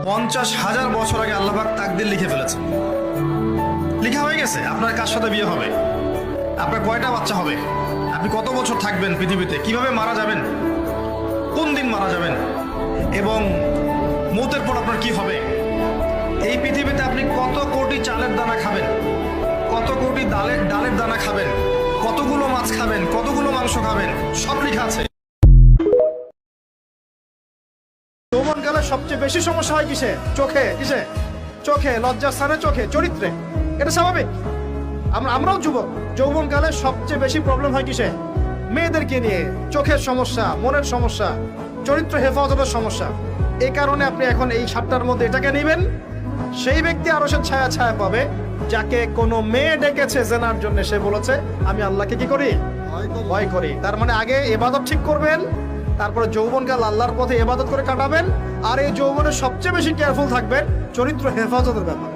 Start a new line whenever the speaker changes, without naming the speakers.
50,000 বছর আগে আল্লাহ পাক তাকদীর লিখে ফেলেছে। লিখা হয়ে গেছে আপনার কার সাথে বিয়ে হবে, আপনার কয়টা বাচ্চা হবে, আপনি কত বছর থাকবেন পৃথিবীতে, কিভাবে মারা যাবেন, কোন দিন মারা যাবেন, এবং মৌতের পর আপনার কি হবে। এই পৃথিবীতে আপনি কত কোটি চালের দানা খাবেন, কত কোটি ডালের দানা খাবেন, কতগুলো মাছ খাবেন, কতগুলো মাংস খাবেন, সব লেখা আছে।
যৌবনকালে সবচেয়ে বেশি সমস্যা হয় কিসে? চোখে। কিসে? চোখে, লজ্জাস্থানে, চোখে, চরিত্রে। এটা স্বাভাবিক। আমরাও যুবক, যৌবনকালে সবচেয়ে বেশি প্রবলেম হয় কিসে? মেয়েদেরকে নিয়ে। চোখের সমস্যা, মনের সমস্যা, চরিত্র হেফাজতের সমস্যা। এই কারণে আপনি এখন এই 7টার মধ্যে এটাকে নেবেন। সেই ব্যক্তি আরশের ছায়া ছায়া পাবে যাকে কোনো মেয়ে ডেকেছে জেনার জন্য, সে বলেছে আমি আল্লাহকে কি করি? ভয় করি। তার মানে আগে ইবাদত ঠিক করবেন, তারপরে যৌবনকাল আল্লাহর পথে ইবাদত করে কাটাবেন। আর এই যৌবনে সবচেয়ে বেশি কেয়ারফুল থাকবেন চরিত্র হেফাজতের ব্যাপারে।